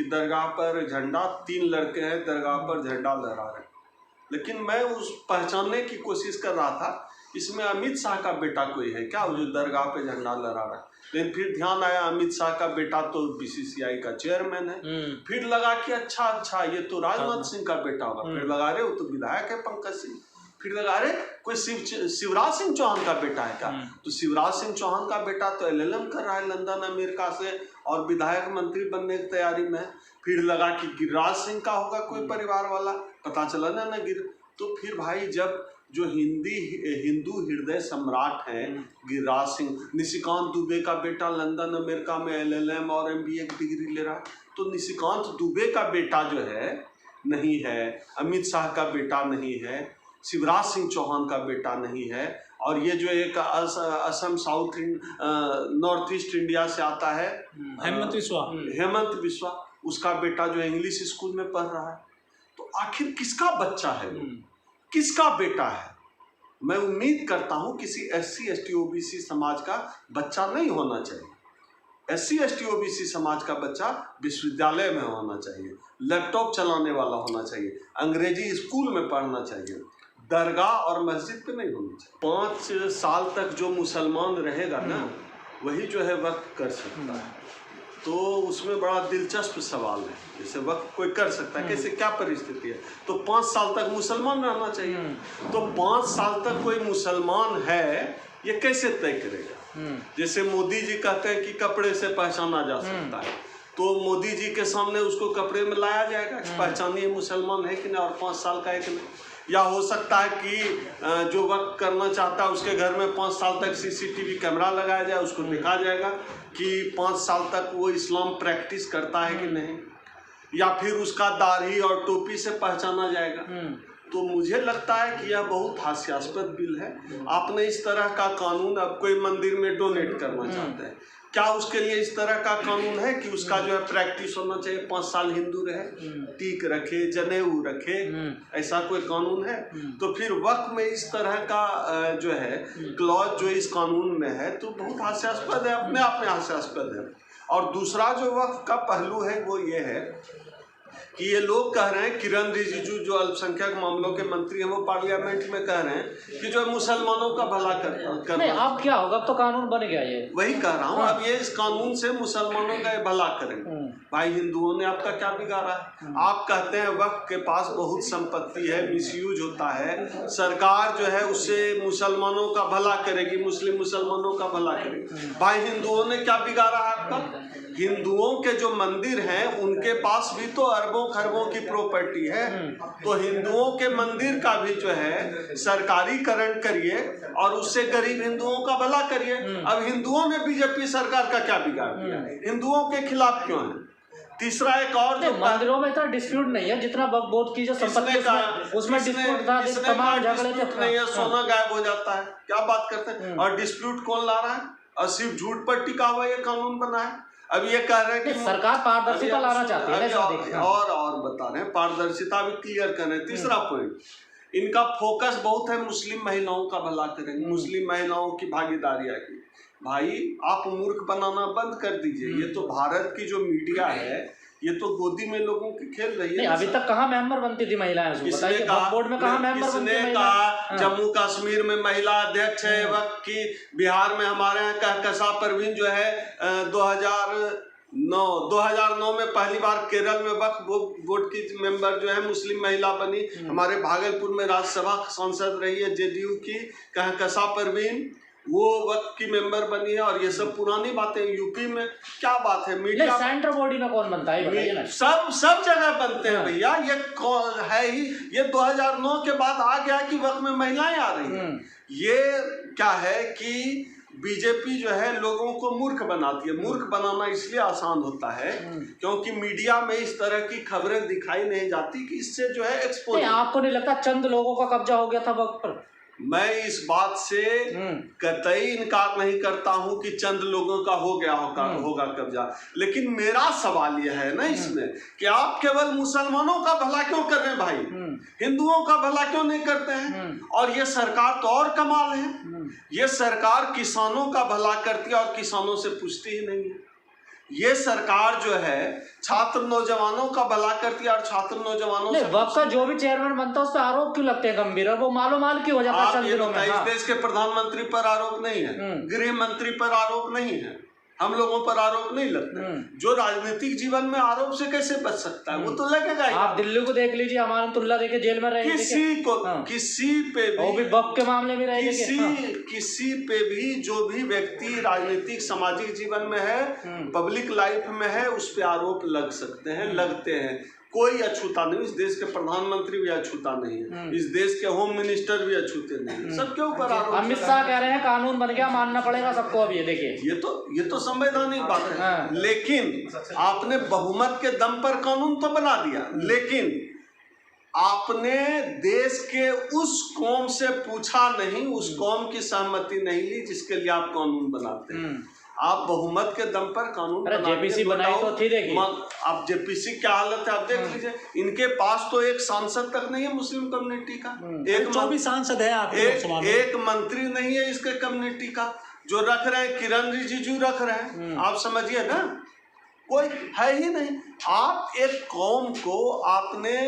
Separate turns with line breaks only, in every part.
दरगाह पर झंडा, 3 लड़के हैं दरगाह पर झंडा लहरा रहे हैं, लेकिन मैं उस पहचानने की कोशिश कर रहा था इसमें अमित शाह का बेटा कोई है क्या जो दरगाह पे झंडा लहरा रहा है। लेकिन फिर ध्यान आया अमित शाह का बेटा तो बीसीसीआई का चेयरमैन है। फिर लगा कि अच्छा ये तो राजनाथ सिंह का बेटा होगा। फिर लगा रहे वो तो विधायक है पंकज सिंह। फिर लगा रहे कोई शिवराज सिंह चौहान का बेटा है क्या, तो शिवराज सिंह चौहान का बेटा तो LLM कर रहा है लंदन अमेरिका से और विधायक मंत्री बनने की तैयारी में है। फिर लगा कि गिरिराज सिंह का होगा कोई परिवार वाला, पता चला ना तो फिर भाई जब जो हिंदू हृदय सम्राट हैं गिरिराज सिंह, निशिकांत दुबे का बेटा लंदन अमेरिका में LLM और MBA की डिग्री ले रहा है, तो निशिकांत दुबे का बेटा जो है नहीं है, अमित शाह का बेटा नहीं है, शिवराज सिंह चौहान का बेटा नहीं है, और ये जो असम नॉर्थ ईस्ट इंडिया से आता है हेमंत बिस्वा, उसका बेटा जो इंग्लिश स्कूल में पढ़ रहा है। तो आखिर किसका बच्चा है वो, किसका बेटा है? मैं उम्मीद करता हूं किसी SC ST OBC समाज का बच्चा नहीं होना चाहिए। SC ST OBC समाज का बच्चा विश्वविद्यालय में होना चाहिए, लैपटॉप चलाने वाला होना चाहिए, अंग्रेजी स्कूल में पढ़ना चाहिए, दरगाह और मस्जिद पे नहीं होनी चाहिए। 5 साल तक जो मुसलमान रहेगा ना वही जो है वक्त कर सकता है। तो उसमें बड़ा दिलचस्प सवाल है, जैसे वक्त कोई कर सकता है, कैसे क्या परिस्थिति है, तो 5 साल तक मुसलमान रहना चाहिए। तो 5 साल तक कोई मुसलमान है ये कैसे तय करेगा? जैसे मोदी जी कहते हैं कि कपड़े से पहचाना जा सकता है, तो मोदी जी के सामने उसको कपड़े में लाया जाएगा कि पहचानिए मुसलमान है कि नहीं, और 5 साल का है कि नहीं। या हो सकता है कि जो वक्त करना चाहता है उसके घर में 5 साल तक CCTV कैमरा लगाया जाए, उसको देखा जाएगा कि 5 साल तक वो इस्लाम प्रैक्टिस करता है कि नहीं, या फिर उसका दाढ़ी और टोपी से पहचाना जाएगा। तो मुझे लगता है कि यह बहुत हास्यास्पद बिल है। आपने इस तरह का कानून, अब कोई मंदिर में डोनेट करना चाहते हैं, क्या उसके लिए इस तरह का कानून है कि उसका जो है प्रैक्टिस होना चाहिए, 5 साल हिंदू रहे, टीक रखे, जनेऊ रखे, ऐसा कोई कानून है? तो फिर वक्त में इस तरह का जो है क्लॉज जो इस कानून में है तो बहुत हास्यास्पद है, अपने आप में हास्यास्पद है। और दूसरा जो वक्त का पहलू है वो ये है कि ये लोग कह रहे हैं, किरण रिजिजू जो अल्पसंख्यक मामलों के मंत्री हैं वो पार्लियामेंट में कह रहे हैं कि जो मुसलमानों का भला करना
नहीं, अब क्या होगा, अब तो कानून बन गया ये।
वही कह रहा हूँ, अब ये इस कानून से मुसलमानों का भला करेंगे। भाई हिंदुओं ने आपका क्या बिगाड़ा है? आप कहते हैं वक्त के पास बहुत संपत्ति है, मिसयूज होता है, सरकार जो है उससे मुसलमानों का भला करेगी, मुस्लिम मुसलमानों का भला करेगी। भाई हिंदुओं ने क्या बिगाड़ा है आपका? हिंदुओं के जो मंदिर हैं उनके पास भी तो अरबों खरबों की प्रॉपर्टी है, तो हिंदुओं के मंदिर का भी जो है सरकारीकरण करिए और उससे गरीब हिंदुओं का भला करिए। अब हिंदुओं ने बीजेपी सरकार का क्या बिगाड़ दिया? हिंदुओं के खिलाफ क्यों है? तीसरा एक और जो
मंदिरों में इतना डिस्प्यूट नहीं है जितना वक्फ बोर्ड की जो संपत्ति उसमें डिस्प्यूट था, तमाम झगड़े थे,
नहीं है, सोना गायब हो जाता है, क्या बात करते हैं? और डिस्प्यूट कौन ला रहा है? और सिर्फ झूठ पर टिका हुआ ये कानून बना है। अब ये कह रहे हैं कि
सरकार पारदर्शिता लाना चाहती है,
और बता रहे हैं पारदर्शिता भी क्लियर कर रहे हैं। तीसरा पॉइंट, इनका फोकस बहुत है मुस्लिम महिलाओं का भला करेंगे, मुस्लिम महिलाओं की भागीदारी आएगी। भाई आप मूर्ख बनाना बंद कर दीजिए। ये तो भारत की जो मीडिया है ये तो गोदी में लोगों की खेल रही है।
अभी तक कहाँ मेंबर बनती थी महिलाएं?
किसने कहा जम्मू कश्मीर में महिला अध्यक्ष है वक्त की? बिहार में हमारे यहाँ कहकशा परवीन जो है 2009 में पहली बार केरल में वक्फ बोर्ड की मेंबर जो है मुस्लिम महिला बनी। हमारे भागलपुर में राज्यसभा सांसद रही है JDU की कहकशा परवीन, वो वक्त की मेंबर बनी है। और ये सब पुरानी बातें, यूपी में क्या बात है, मीडिया
सेंट्रल बॉडी में कौन बनता है?
सब जगह बनते हैं भैया, ये है ही। ये 2009 के बाद आ गया कि वक्त में महिलाएं आ रही हैं। ये क्या है कि बीजेपी जो है लोगों को मूर्ख बनाती है। मूर्ख बनाना इसलिए आसान होता है क्योंकि मीडिया में इस तरह की खबरें दिखाई नहीं जाती कि इससे जो है एक्सपोज।
आपको नहीं लगता चंद लोगों का कब्जा हो गया था वक्त पर?
मैं इस बात से कतई इनकार नहीं करता हूं कि चंद लोगों का हो गया होगा कब्जा, लेकिन मेरा सवाल यह है ना इसमें कि आप केवल मुसलमानों का भला क्यों कर रहे हैं भाई, हिंदुओं का भला क्यों नहीं करते हैं? और ये सरकार तो और कमाल है, ये सरकार किसानों का भला करती है और किसानों से पूछती ही नहीं है। ये सरकार जो है छात्र नौजवानों का भला करती है और छात्र नौजवानों से
वक्त का जो भी चेयरमैन बनता है उस पर आरोप क्यों लगते हैं गंभीर, और वो मालो माल क्यों हो जाता है चंद दिनों में?
इस देश के प्रधानमंत्री पर आरोप नहीं है, गृह मंत्री पर आरोप नहीं है, हम लोगों पर आरोप नहीं लगता। जो राजनीतिक जीवन में आरोप से कैसे बच सकता है? वो तो लगेगा ही।
आप दिल्ली को देख लीजिए, अमानतुल्लाह देखे जेल में रहे,
किसी को किसी पे भी,
वो भी वक्त के मामले में रहे,
किसी पे भी जो भी व्यक्ति राजनीतिक सामाजिक जीवन में है, पब्लिक लाइफ में है, उस पे आरोप लग सकते हैं, लगते हैं। कोई अछूता नहीं, इस देश के प्रधानमंत्री भी अछूता नहीं है, इस देश के होम मिनिस्टर भी अछूते नहीं है, सबके ऊपर आरोप।
अमित शाह कह रहे हैं कानून बन गया, मानना पड़ेगा सबको। अब ये देखिए,
ये तो संवैधानिक बात है, लेकिन आपने बहुमत के दम पर कानून तो बना दिया, लेकिन आपने देश के उस कौम से पूछा नहीं, उस कौम की सहमति नहीं ली जिसके लिए आप कानून बनाते हैं। आप बहुमत के दम पर कानून
जेपीसी बनाई तो थी, देखिए
आप जेपीसी क्या हालत है आप देख लीजिए। इनके पास तो एक सांसद तक नहीं है मुस्लिम कम्युनिटी का, एक
24 सांसद है
एक मंत्री नहीं है इसके कम्युनिटी का। जो रख रहे हैं किरण रिजिजू रख रहे हैं, आप समझिए ना, कोई है ही नहीं। आप एक कौम को आपने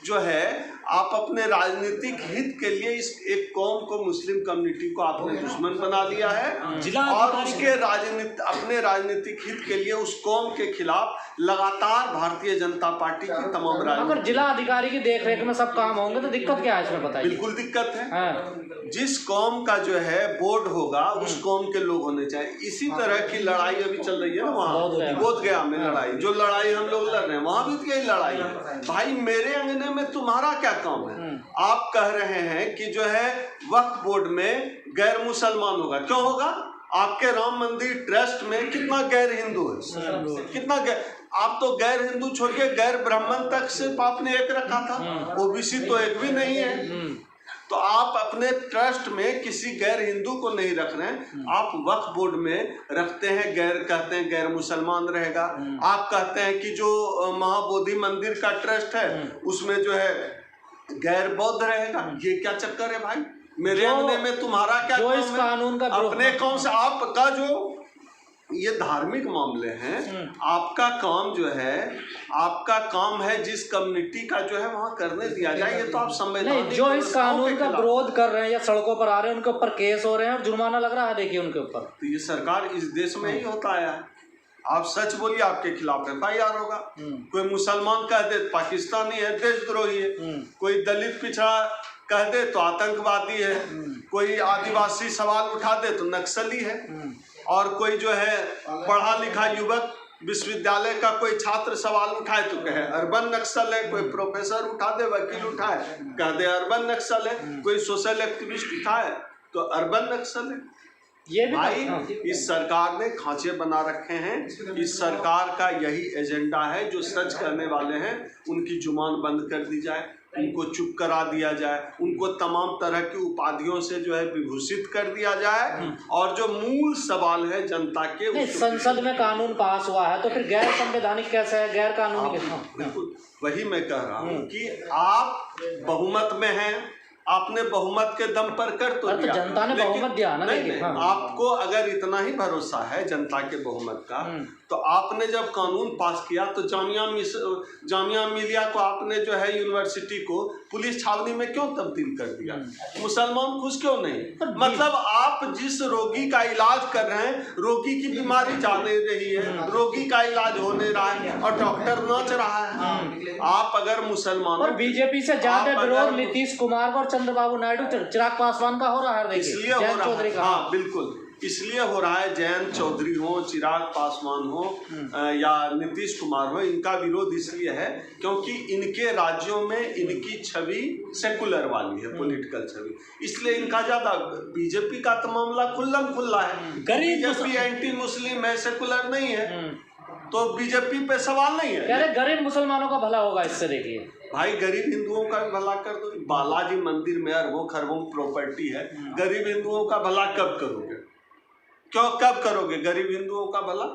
जो है आप अपने राजनीतिक हित के लिए इस एक कौम को, मुस्लिम कम्युनिटी को आपने दुश्मन बना लिया है, और उसके अपने राजनीतिक हित के लिए उस कौम के खिलाफ लगातार भारतीय जनता पार्टी की तमाम
अगर जिला अधिकारी की देखरेख में सब काम होंगे तो दिक्कत क्या है इसमें, बताइए?
बिल्कुल दिक्कत है। जिस कौम का जो है बोर्ड होगा उस कौम के लोग होने चाहिए। इसी तरह की लड़ाई अभी चल रही है ना वहाँ बोधगया में, लड़ाई जो लड़ाई हम लोग लड़ रहे हैं वहाँ भी यही लड़ाई है। भाई मेरे अंगने में तुम्हारा क्या काम है? आप कह रहे हैं कि जो है वक्फ बोर्ड में गैर मुसलमान होगा, क्यों होगा? आपके राम मंदिर ट्रस्ट में कितना गैर हिंदू है, कितना गैर, आप तो गैर हिंदू छोड़ के गैर ब्राह्मण तक सिर्फ आपने एक रखा था, ओबीसी तो एक भी नहीं है। तो आप अपने ट्रस्ट में किसी गैर हिंदू को नहीं रख रहे हैं, आप वक्फ बोर्ड में रखते हैं गैर, कहते हैं गैर मुसलमान रहेगा। आप कहते हैं कि जो महाबोधि मंदिर का ट्रस्ट है उसमें जो है गैर बौद्ध रहेगा। ये क्या चक्कर है भाई? मेरे अंगने में तुम्हारा क्या
जो इस कानून का
अपने कौन से आपका जो ये धार्मिक मामले हैं, आपका काम जो है, आपका काम है जिस कम्युनिटी का जो है वहाँ करने दिया जाए। ये तो आप संवैधानिक
जो इस कानून का विरोध कर रहे हैं या सड़कों पर आ रहे हैं उनके ऊपर केस हो रहे हैं और जुर्माना लग रहा है, देखिए उनके ऊपर।
तो ये सरकार इस देश में ही होता है। आप सच बोलिए, आपके खिलाफ FIR होगा। कोई मुसलमान कह दे पाकिस्तानी है, देशद्रोही है, कोई दलित पिछड़ा कह दे तो आतंकवादी है, कोई आदिवासी सवाल उठा दे तो नक्सली है, और कोई जो है पढ़ा लिखा युवक विश्वविद्यालय का कोई छात्र सवाल उठाए तो कहे अर्बन नक्सल है, कोई प्रोफेसर उठा दे, वकील उठाए कह दे अर्बन नक्सल है, कोई सोशल एक्टिविस्ट उठाए तो अर्बन नक्सल है।
ये भी
भाई इस सरकार ने खांचे बना रखे हैं। इस सरकार का यही एजेंडा है, जो सच करने वाले हैं उनकी जुबान बंद कर दी जाए, उनको चुप करा दिया जाए, उनको तमाम तरह की उपाधियों से जो है विभूषित कर दिया जाए, और जो मूल सवाल है जनता के।
संसद में कानून पास हुआ है तो फिर गैर संवैधानिक कैसे है, गैर कानूनी कैसे?
बिल्कुल वही मैं कह रहा हूँ कि आप बहुमत में हैं, आपने बहुमत के दम पर कर तो दिया,
जनता ने बहुमत दिया ना।
नहीं, आपको अगर इतना ही भरोसा है जनता के बहुमत का, तो आपने जब कानून पास किया तो जामिया मिलिया को आपने जो है यूनिवर्सिटी को पुलिस छावनी में क्यों तब्दील कर दिया? मुसलमान खुश क्यों नहीं? मतलब आप जिस रोगी का इलाज कर रहे हैं, रोगी की बीमारी जा नहीं रही है, रोगी का इलाज हो नहीं रहा है और डॉक्टर नाच रहा है। आप अगर मुसलमान,
और बीजेपी से ज्यादा विरोध नीतीश कुमार और चंद्रबाबू नायडू, चिराग पासवान का हो रहा है,
इसलिए हो रहा है। हाँ बिल्कुल, इसलिए हो रहा है। जयंत चौधरी हो, चिराग पासवान हो या नीतीश कुमार हो, इनका विरोध इसलिए है क्योंकि इनके राज्यों में इनकी छवि सेकुलर वाली है, पॉलिटिकल छवि, इसलिए इनका ज्यादा। बीजेपी का तो मामला खुल्लम खुल्ला है, बीजेपी एंटी मुस्लिम है, सेकुलर नहीं है, तो बीजेपी पे सवाल नहीं है।
कह रहे गरीब मुसलमानों का भला होगा इससे। देखिए
भाई गरीब हिंदुओं का भी भला कर दो। बालाजी मंदिर में अरबों खरबों प्रॉपर्टी है, गरीब हिंदुओं का भला कब करोगे? क्यों, कब करोगे गरीब हिंदुओं का भला?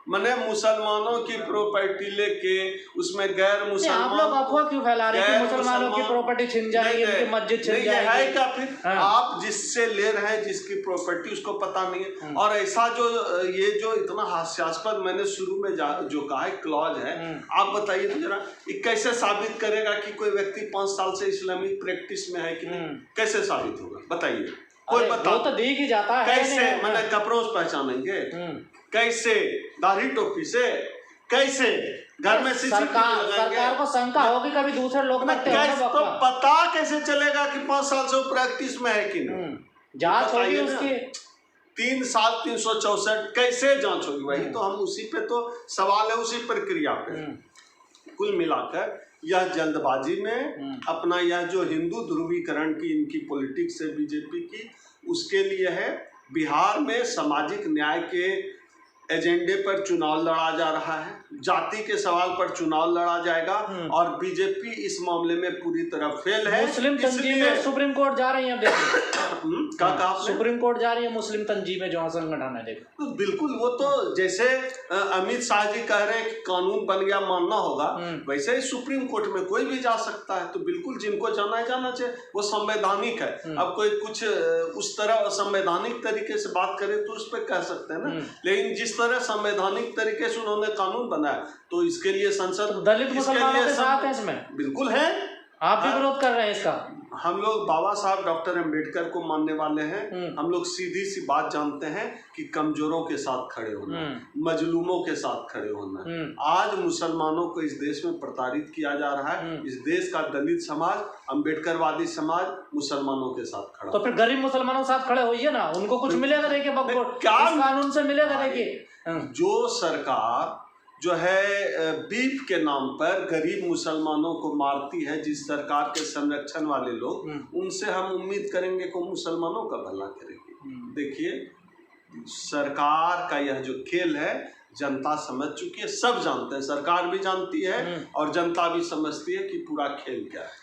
मने मुसलमानों की प्रॉपर्टी लेके उसमें गैर मुसलमान,
आप लोग अफवाह क्यों फैला रहे हैं कि मुसलमानों की प्रॉपर्टी छिन जाएगी, उनकी मस्जिद छिन जाएगी?
है क्या फिर?
हाँ।
आप जिससे ले रहे हैं, जिसकी प्रॉपर्टी, उसको पता नहीं है। और ऐसा जो ये जो इतना हास्यास्पद मैंने शुरू में जो कहा है क्लॉज है, आप बताइए तो जरा, ये कैसे साबित करेगा कि कोई व्यक्ति 5 साल से इस्लामिक प्रैक्टिस में है कि नहीं? कैसे साबित होगा बताइए? कोई बता,
वो तो देख ही जाता है।
कैसे? मैंने कपड़ों से पहचानेंगे? कैसे? दाढ़ी टोपी से? कैसे? घर में
सरकार को शंका होगी कभी दूसरे लोग
तो पता कैसे चलेगा कि 5 साल से वो प्रैक्टिस में है कि नहीं?
जांच होगी उसकी।
3 साल 364 कैसे जांच होगी भाई? तो हम उसी पे तो सवाल है, उसी प्रक्रिया पे। कुल मिलाकर यह जल्दबाजी में अपना यह जो हिंदू ध्रुवीकरण की इनकी पॉलिटिक्स है बीजेपी की, उसके लिए है। बिहार में सामाजिक न्याय के एजेंडे पर चुनाव लड़ा जा रहा है, जाति के सवाल पर चुनाव लड़ा जाएगा, और बीजेपी इस मामले में पूरी तरह फेल है।
मुस्लिम तंजीमें सुप्रीम कोर्ट जा रही है,
क्या कहा आपने?
सुप्रीम कोर्ट जा रही है मुस्लिम तंजीमें जो संगठन है, देखो।
तो बिल्कुल, वो तो जैसे अमित शाह जी कह रहे हैं कि कानून बन गया मानना होगा, वैसे ही सुप्रीम कोर्ट में कोई भी जा सकता है। तो बिल्कुल जिनको जाना है जाना चाहिए, वो संवैधानिक है। अब कोई कुछ उस तरह असंवैधानिक तरीके से बात करे तो उस पर कह सकते हैं ना, लेकिन जिस तरह संवैधानिक तरीके से उन्होंने कानून बनाया, तो इसके लिए संसद,
तो दलित मुसलमानों के साथ है इसमें?
बिल्कुल है।
आप भी विरोध कर रहे हैं इसका?
हम लोग बाबा साहब डॉक्टर अम्बेडकर को मानने वाले हैं। हम लोग सीधी सी बात जानते हैं कि कमजोरों के साथ खड़े होना, मजलूमों के साथ खड़े होना। आज मुसलमानों को इस देश में प्रताड़ित किया जा रहा है। इस देश का दलित समाज, अम्बेडकरवादी समाज मुसलमानों के साथ खड़ा।
तो फिर गरीब मुसलमानों के साथ खड़े होइए ना, उनको कुछ मिलेगा देखिए, क्या कानून से मिलेगा देखिए।
जो सरकार जो है बीफ के नाम पर गरीब मुसलमानों को मारती है, जिस सरकार के संरक्षण वाले लोग, उनसे हम उम्मीद करेंगे कि मुसलमानों का भला करेंगे। देखिए, सरकार का यह जो खेल है जनता समझ चुकी है, सब जानते हैं, सरकार भी जानती है और जनता भी समझती है कि पूरा खेल क्या है।